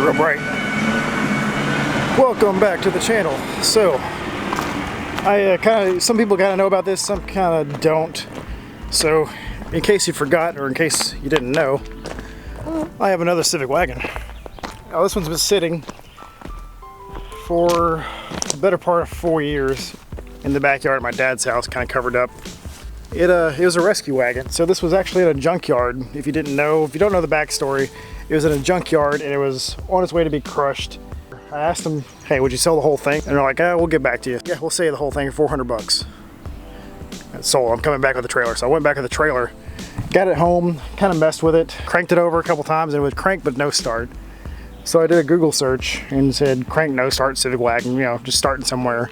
real bright. Welcome back to the channel. So, some people kind of know about this, some kind of don't. So, in case you forgot or in case you didn't know, I have another Civic wagon. Now, this one's been sitting for the better part of 4 years in the backyard of my dad's house, kind of covered up. It was a rescue wagon. So this was actually at a junkyard. If you don't know the backstory, it was in a junkyard and it was on its way to be crushed. I asked them, hey, would you sell the whole thing? And they're like, we'll get back to you. Yeah, we'll sell you the whole thing for 400 bucks. And sold. I'm coming back with the trailer. So I went back with the trailer, got it home, kind of messed with it, cranked it over a couple times and it would crank but no start. So I did a Google search and said, crank no start Civic wagon, you know, just starting somewhere.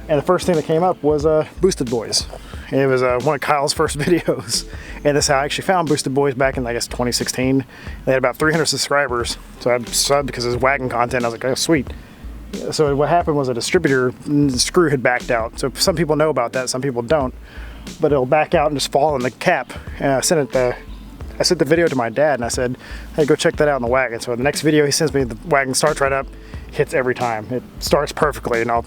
And the first thing that came up was Boosted Boys. It was one of Kyle's first videos. And that's how I actually found Boosted Boys back in, I guess, 2016. They had about 300 subscribers. So I subbed because of his wagon content. I was like, oh, sweet. So what happened was a distributor screw had backed out. So some people know about that, some people don't. But it'll back out and just fall in the cap. And I sent the video to my dad and I said, hey, go check that out in the wagon. So the next video he sends me, the wagon starts right up, hits every time. It starts perfectly, and I'll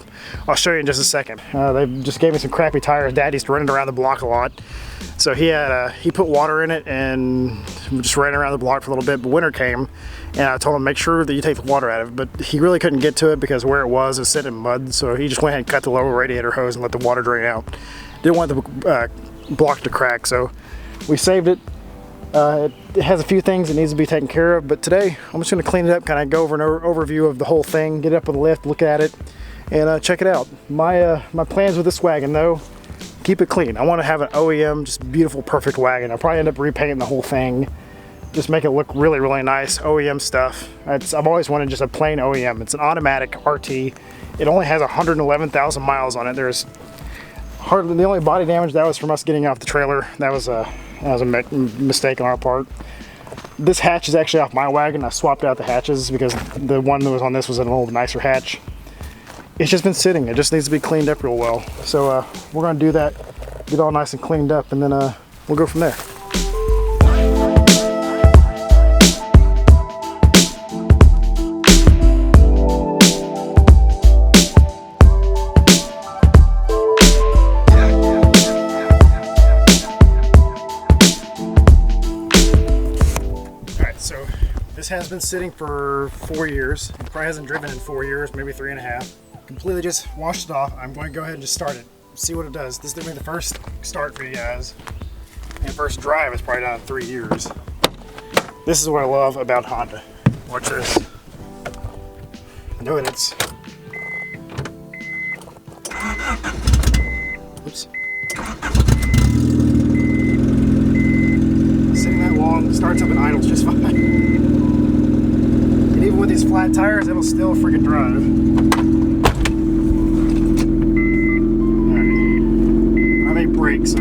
show you in just a second. They just gave me some crappy tires. Dad used to run it around the block a lot. So he put water in it and just ran around the block for a little bit, but winter came and I told him make sure that you take the water out of it, but he really couldn't get to it because where it was sitting in mud, so he just went ahead and cut the lower radiator hose and let the water drain out. Didn't want the block to crack, so we saved it. It has a few things that needs to be taken care of, but today I'm just going to clean it up, kind of go over an overview of the whole thing, get it up on the lift, look at it, and check it out. My plans with this wagon, though, keep it clean. I want to have an OEM, just beautiful, perfect wagon. I'll probably end up repainting the whole thing, just make it look really, really nice. OEM stuff. I've always wanted just a plain OEM. It's an automatic RT. It only has 111,000 miles on it. There's hardly, the only body damage that was from us getting off the trailer. That was a mistake on our part. This hatch is actually off my wagon. I swapped out the hatches because the one that was on this was an old nicer hatch. It's just been sitting. It just needs to be cleaned up real well. So we're going to do that, get all nice and cleaned up, and then we'll go from there. This has been sitting for 4 years. It probably hasn't driven in 4 years, maybe 3.5. Completely just washed it off. I'm going to go ahead and just start it, see what it does. This is going to be the first start for you guys. And first drive is probably done in 3 years. This is what I love about Honda. Watch this. Doing it. Oops. Sitting that long, starts up and idles just fine. And even with these flat tires, it'll still freaking drive. Alright. I make brakes, so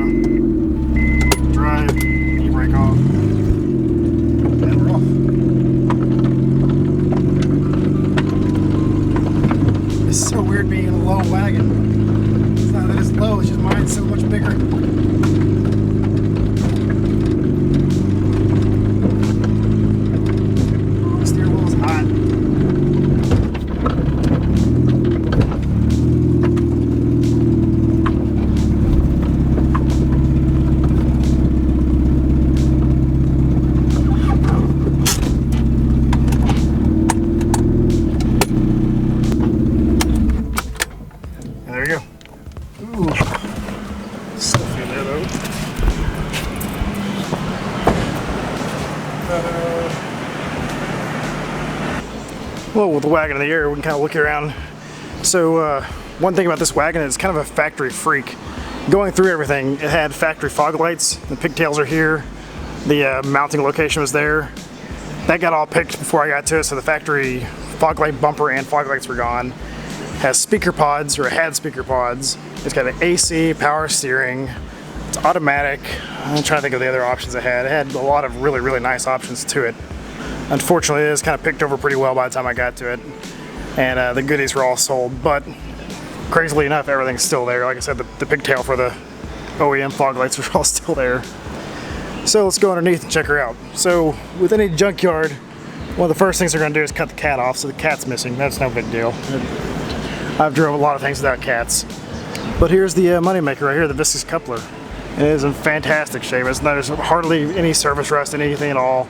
drive, e-brake off, and we're off. It's so weird being in a low wagon. It's not that it's low, it's just mine's so much bigger. Well, with the wagon in the air, we can kind of look around. So one thing about this wagon is it's kind of a factory freak. Going through everything, it had factory fog lights. The pigtails are here. The mounting location was there. That got all picked before I got to it, so the factory fog light bumper and fog lights were gone. It has speaker pods, or it had speaker pods. It's got an AC, power steering. It's automatic. I'm trying to think of the other options it had. It had a lot of really, really nice options to it. Unfortunately, it was kind of picked over pretty well by the time I got to it. And the goodies were all sold, but crazily enough, everything's still there. Like I said, the pigtail for the OEM fog lights are all still there. So let's go underneath and check her out. So with any junkyard, One of the first things they're going to do is cut the cat off, so the cat's missing. That's no big deal. I've drove a lot of things without cats. But here's the moneymaker right here, the viscous coupler. It is in fantastic shape. There's hardly any surface rust, anything at all.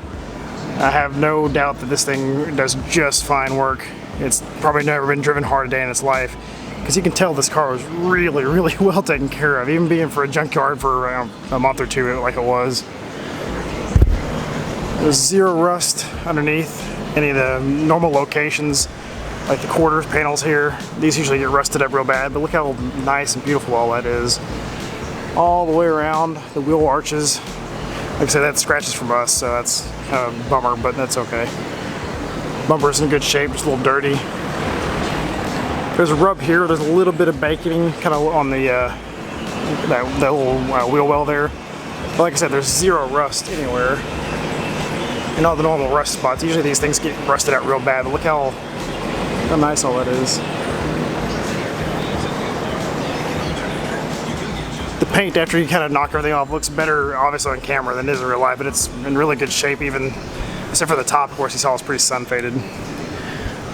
I have no doubt that this thing does just fine work. It's probably never been driven hard a day in its life, because you can tell this car was really, really well taken care of, even being for a junkyard for around a month or two like it was. There's zero rust underneath any of the normal locations, like the quarters panels here. These usually get rusted up real bad, but look how nice and beautiful all that is. All the way around, the wheel arches. Like I said, that scratches from us, so that's kind of a bummer, but that's okay. Bumper's in good shape, just a little dirty. There's a rub here, there's a little bit of baking kind of on the that little wheel well there. But like I said, there's zero rust anywhere. And all the normal rust spots. Usually these things get rusted out real bad, but look how nice all that is. The paint, after you kind of knock everything off, looks better obviously on camera than it is in real life, but it's in really good shape, even except for the top, of course. You saw it's pretty sun faded.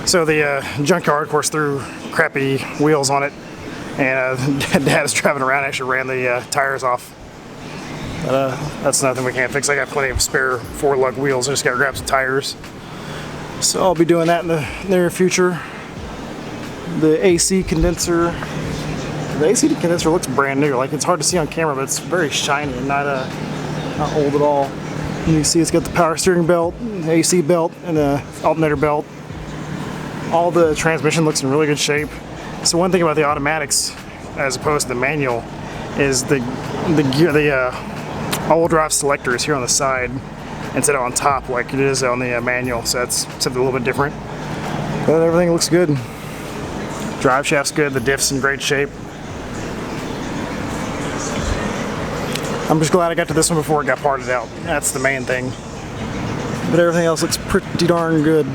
So the junkyard, of course, threw crappy wheels on it, and Dad is driving around, actually ran the tires off. That's nothing we can't fix. I got plenty of spare 4-lug wheels. I just gotta grab some tires. So I'll be doing that in the near future. The AC condenser. The AC condenser looks brand new. Like, it's hard to see on camera, but it's very shiny and not old at all. And you see it's got the power steering belt, the AC belt, and the alternator belt. All the transmission looks in really good shape. So one thing about the automatics, as opposed to the manual, is the all-wheel drive selector is here on the side instead of on top like it is on the manual. So that's something a little bit different. But everything looks good. Drive shaft's good. The diff's in great shape. I'm just glad I got to this one before it got parted out. That's the main thing. But everything else looks pretty darn good.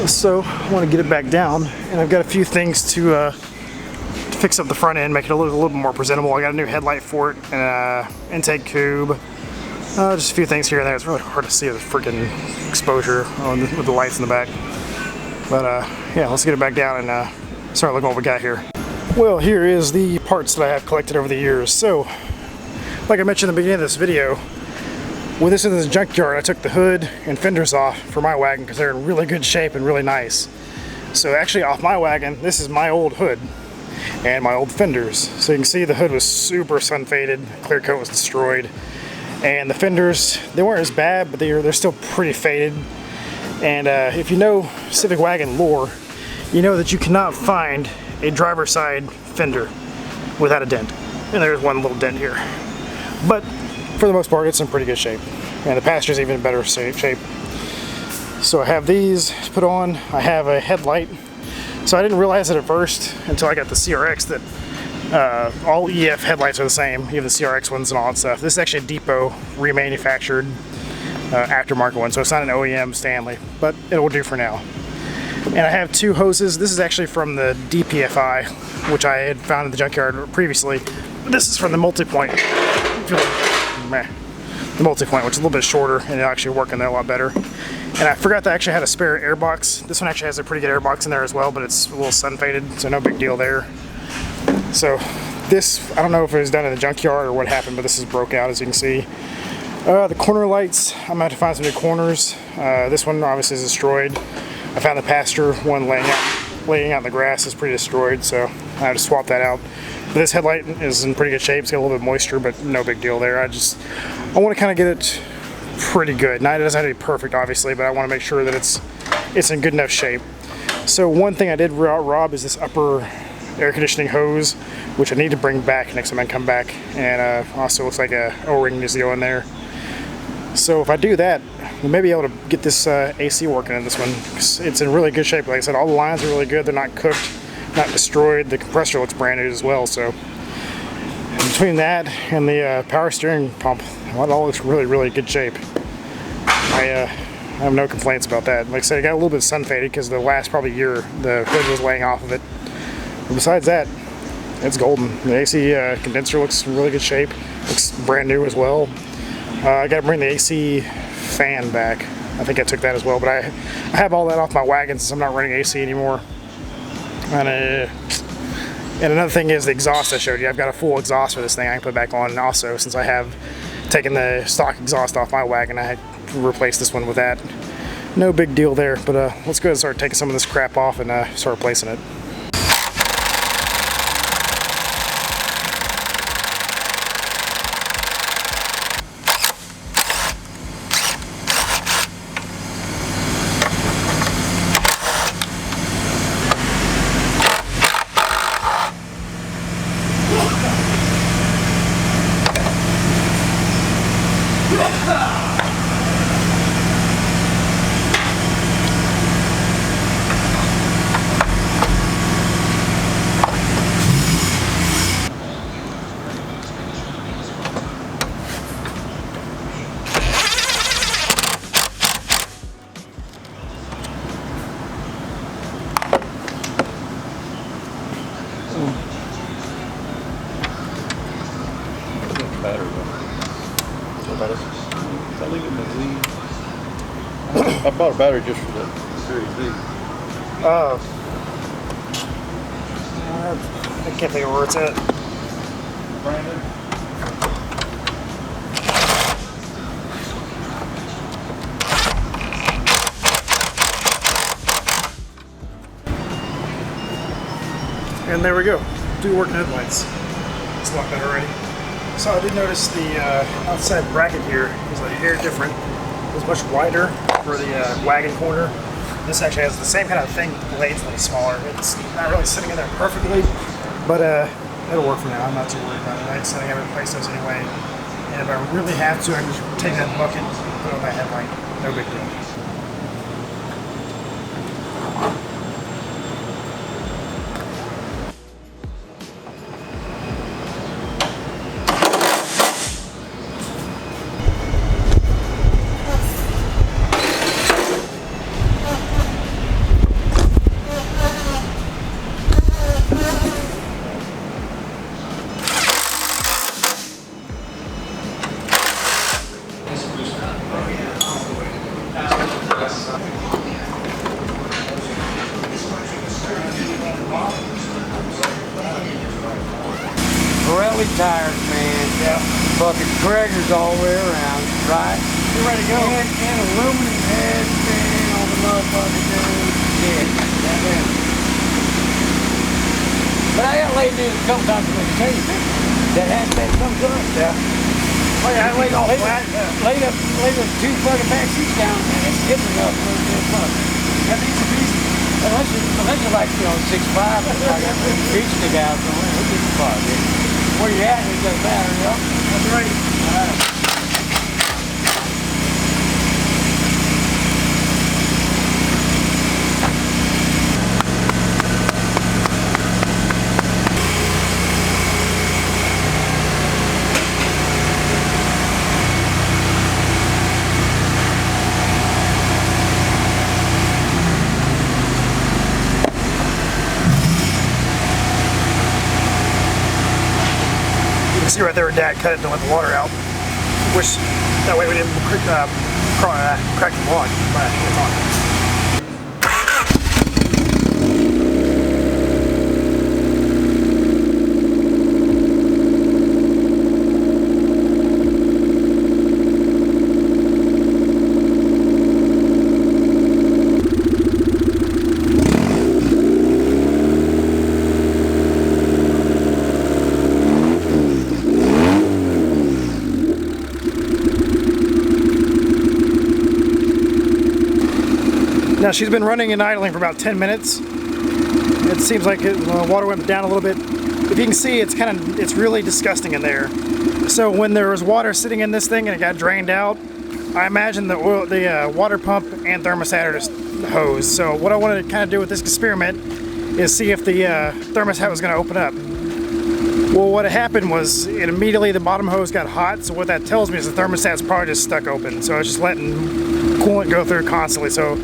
So I want to get it back down, and I've got a few things to fix up the front end, make it a little bit more presentable. I got a new headlight for it, and an intake tube. Just a few things here and there. It's really hard to see the freaking exposure with the lights in the back. But yeah, let's get it back down and start looking what we got here. Well, here is the parts that I have collected over the years. So, like I mentioned in the beginning of this video, when this is in the junkyard, I took the hood and fenders off for my wagon because they're in really good shape and really nice. So actually off my wagon, this is my old hood and my old fenders. So you can see the hood was super sun faded, clear coat was destroyed. And the fenders, they weren't as bad, but they're still pretty faded. And if you know Civic Wagon lore, you know that you cannot find a driver's side fender without a dent. And there's one little dent here. But for the most part, it's in pretty good shape. And the passenger's even in better shape. So I have these put on. I have a headlight. So I didn't realize it at first until I got the CRX that all EF headlights are the same, even the CRX ones and all that stuff. This is actually a depot remanufactured aftermarket one, so it's not an OEM Stanley, but it will do for now. And I have two hoses. This is actually from the DPFI, which I had found in the junkyard previously. This is from the multi-point. The multi-point, which is a little bit shorter, and it'll actually work in there a lot better. And I forgot that I actually had a spare airbox. This one actually has a pretty good airbox in there as well, but it's a little sun faded, so no big deal there. So this, I don't know if it was done in the junkyard or what happened, but this is broke out, as you can see. The corner lights, I'm going to have to find some new corners. This one obviously is destroyed. I found the pasture one laying out in the grass is pretty destroyed, so I have to swap that out. But this headlight is in pretty good shape. It's got a little bit of moisture, but no big deal there. I want to kind of get it pretty good. Now, it doesn't have to be perfect, obviously, but I want to make sure that it's in good enough shape. So one thing I did rob is this upper air conditioning hose, which I need to bring back next time I come back. And also looks like a O-ring needs to go in there. So if I do that, we may be able to get this AC working in this one. It's in really good shape. Like I said, all the lines are really good. They're not cooked, not destroyed. The compressor looks brand new as well. So between that and the power steering pump, it all looks really, really good shape. I have no complaints about that. Like I said, it got a little bit sun faded because the last probably year the hood was laying off of it. But besides that, it's golden. The AC condenser looks in really good shape. Looks brand new as well. I got to bring the AC fan back. I think I took that as well, but I have all that off my wagon since I'm not running AC anymore. And another thing is the exhaust I showed you. I've got a full exhaust for this thing I can put back on, and also since I have taken the stock exhaust off my wagon, I had to replace this one with that. No big deal there, but let's go ahead and start taking some of this crap off and start replacing it. I bought a battery just for the Series B. I can't think of where it's at. Brandon? And there we go. Two working headlights. It's locked that already. So I did notice the outside bracket here is a hair different. It's much wider for the wagon corner. This actually has the same kind of thing, but the blade's a little smaller. It's not really sitting in there perfectly, but it'll work for now. I'm not too worried about it. I decided I have to replace those anyway. And if I really have to, I can just take that bucket and put it on my headlight. No big deal. Tires, man. Yeah. Fucking Traegers all the way around, right? You're ready to go. And aluminum head fan on the motherfucking dude. Shit. But I got laid in a couple times to tell you, man. That hatchback comes up. Yeah. Oh yeah, I laid all flat. Laid up two fucking back seats down, man. It's getting up a little bit. That's easy peasy. Unless you're like, 6'5", like that beach stick out somewhere. Who gives a fuck, dude? Where you at? You got a battery up. That's right. See right there, Dad cut it to let the water out. Wish that way we didn't crack the block. But it's on. Now she's been running and idling for about 10 minutes. It seems like the water went down a little bit. If you can see, it's really disgusting in there. So when there was water sitting in this thing and it got drained out, I imagine the water pump and thermostat are just hosed. So what I wanted to kind of do with this experiment is see if the thermostat was going to open up. Well, what happened was immediately the bottom hose got hot. So what that tells me is the thermostat's probably just stuck open. So I was just letting coolant go through constantly. So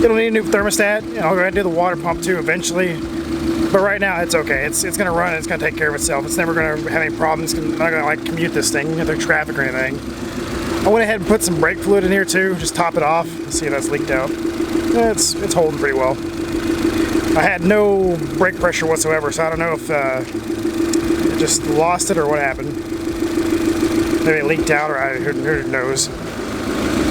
it'll need a new thermostat, and I'll go ahead and do the water pump too eventually. But right now it's okay. It's gonna run. It's gonna take care of itself. It's never gonna have any problems. I'm not gonna like commute this thing through traffic or anything. I went ahead and put some brake fluid in here too, just top it off. See if that's leaked out. Yeah, it's holding pretty well. I had no brake pressure whatsoever, so I don't know if it just lost it or what happened. Maybe it leaked out, or who knows.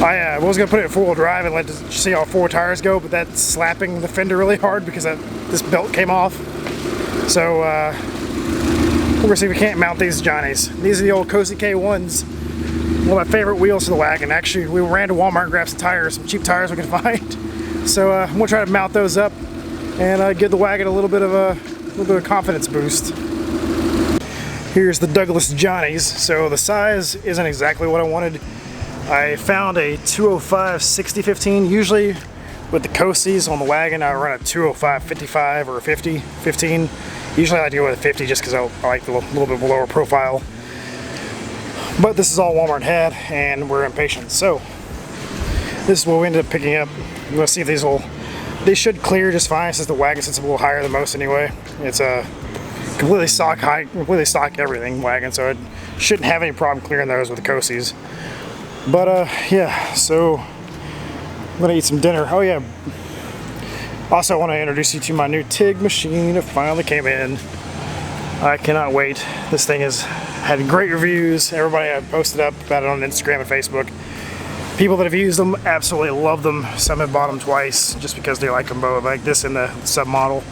I was going to put it in four-wheel drive and let it see all four tires go, but that's slapping the fender really hard because this belt came off. So we're going to see if we can't mount these Johnnies. These are the old Cozy K1s. One of my favorite wheels for the wagon. Actually, we ran to Walmart and grabbed some tires, some cheap tires we could find. So I'm going to try to mount those up and give the wagon a little bit of a confidence boost. Here's the Douglas Johnnies. So the size isn't exactly what I wanted. I found a 205 60-15. Usually with the Cosys on the wagon, I run a 205 55 or a 50 15. Usually I like to go with a 50 just because I like the little bit of a lower profile. But this is all Walmart had, and we're impatient. So this is what we ended up picking up. I'm gonna see if they should clear just fine since the wagon sits a little higher than most anyway. It's a completely stock height, completely stock everything wagon, so it shouldn't have any problem clearing those with the Cosys. But yeah, so I'm gonna eat some dinner. Oh yeah, also I want to introduce you to my new TIG machine. It finally came in. I cannot wait. This thing has had great reviews. Everybody I posted up about it on Instagram and Facebook. People that have used them absolutely love them. Some have bought them twice just because they like them both, like this and the sub model.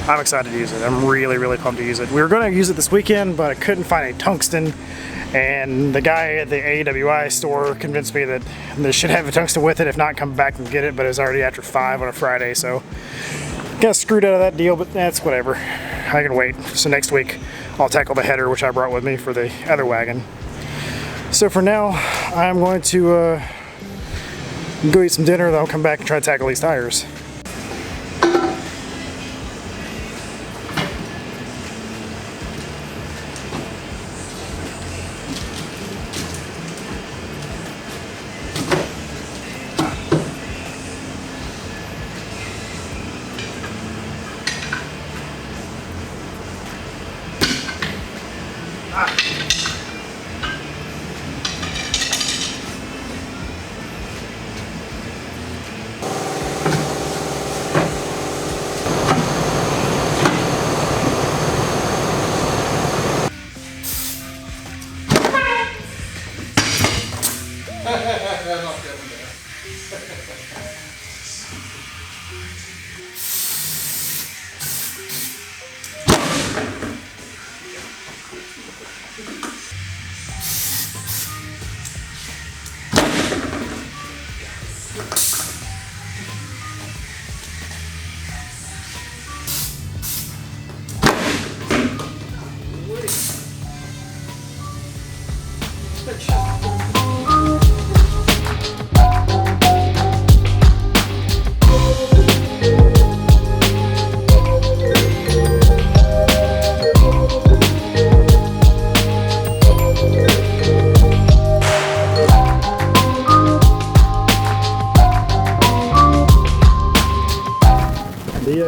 I'm excited to use it. I'm really, really pumped to use it. We were going to use it this weekend, but I couldn't find a tungsten. And the guy at the AWI store convinced me that they should have a tungsten with it. If not, come back and get it. But it was already after 5 on a Friday, so got screwed out of that deal. But that's whatever. I can wait. So next week, I'll tackle the header, which I brought with me for the other wagon. So for now, I'm going to go eat some dinner. Then I'll come back and try to tackle these tires.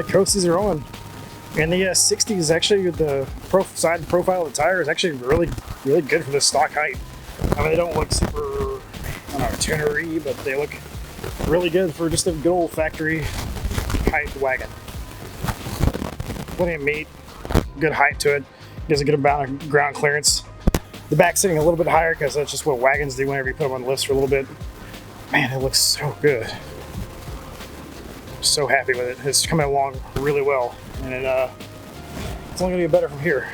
Cosys are on, and the 60s actually, the side profile of the tire is actually really good for the stock height. I mean, they don't look super, I don't know, tunery, but they look really good for just a good old factory height wagon. Plenty of meat, good height to it, gives a good amount of ground clearance. The back sitting a little bit higher because that's just what wagons do whenever you put them on lifts for a little bit. Man, it looks so good. So happy with it. It's coming along really well, and it's only gonna get better from here.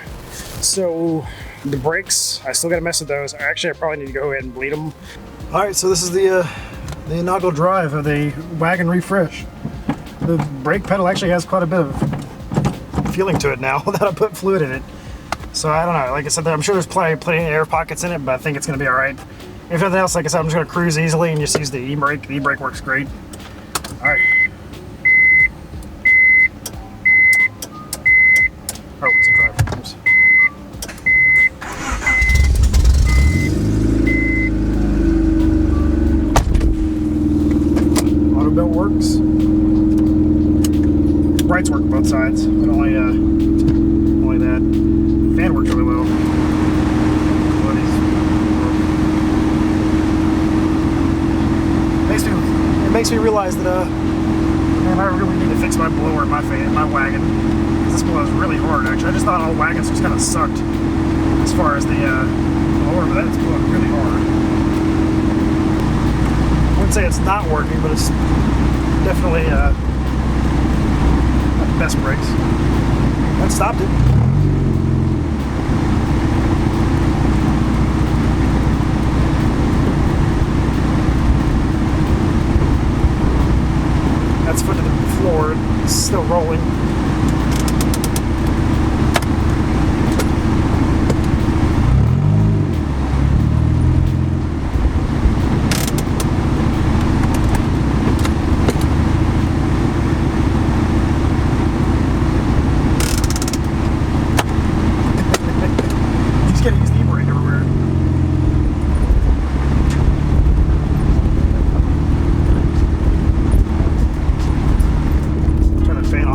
So the brakes, I still gotta mess with those. Actually, I probably need to go ahead and bleed them. All right, so this is the inaugural drive of the wagon refresh. The brake pedal actually has quite a bit of feeling to it now that I put fluid in it. So I don't know. Like I said, I'm sure there's plenty of air pockets in it, but I think it's gonna be all right. If nothing else, like I said, I'm just gonna cruise easily and just use the e-brake. The e-brake works great. All right. Oh, it's a driver. Oops. Auto belt works. Brights work on both sides, but only that. Fan works really well. it makes me realize that man, I really need to fix my blower in my wagon. This blows really hard actually. I just thought all wagons just kind of sucked as far as the blower, but that's blowing really hard. I wouldn't say it's not working, but it's definitely not the best brakes. That stopped it. That's foot to the floor. It's still rolling. He's gonna use the e-brake everywhere.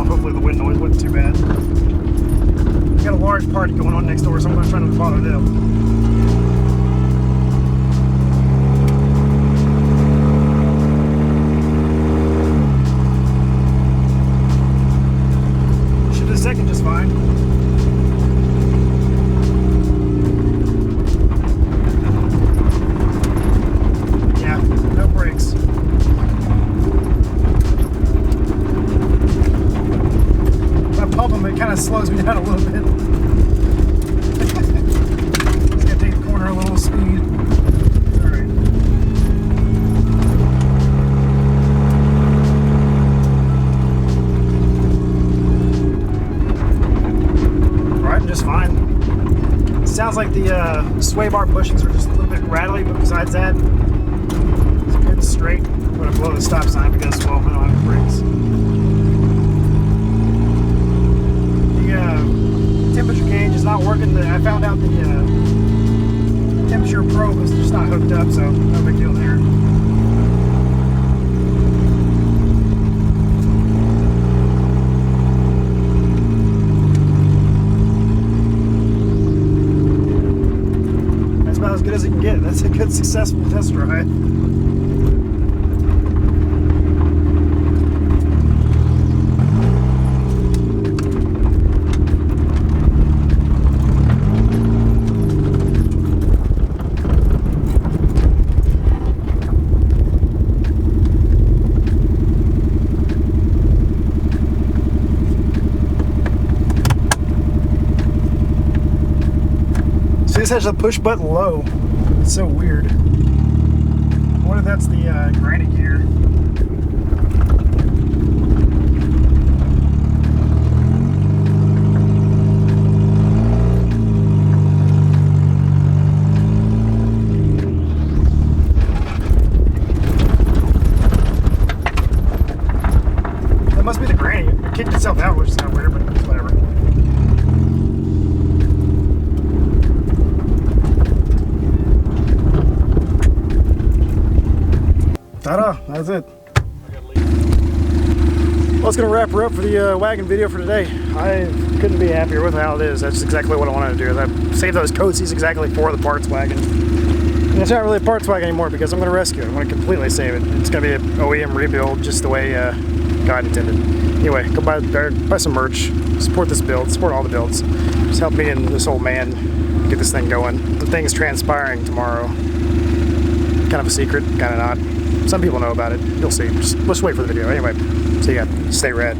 Hopefully the wind noise wasn't too bad. We got a large party going on next door, so I'm not trying to bother them. Should have second just fine. Yeah, no brakes. Pump them, it kind of slows me down a little bit. Just gotta take the corner a little speed. Alright. Riding just fine. It sounds like the sway bar bushings are just a little bit rattly, but besides that, it's good and straight. I'm gonna blow the stop sign because, well, I don't have brakes. Temperature gauge is not working. I found out the temperature probe is just not hooked up, so no big deal there. That's about as good as it can get. That's a good, successful test drive. This has a push button low. It's so weird. I wonder if that's the granny gear. That must be the granny. It kicked itself out, which is kind of weird, but whatever. Ta-da, that's it. Well, it's going to wrap her up for the wagon video for today. I couldn't be happier with how it is. That's exactly what I wanted to do. I saved those coatsies exactly for the parts wagon. And it's not really a parts wagon anymore because I'm going to rescue it. I'm going to completely save it. It's going to be an OEM rebuild just the way God intended. Anyway, go buy some merch. Support this build. Support all the builds. Just help me and this old man get this thing going. The thing is transpiring tomorrow. Kind of a secret, kind of not. Some people know about it. You'll see. Just let's wait for the video. Anyway, see ya. Stay rad.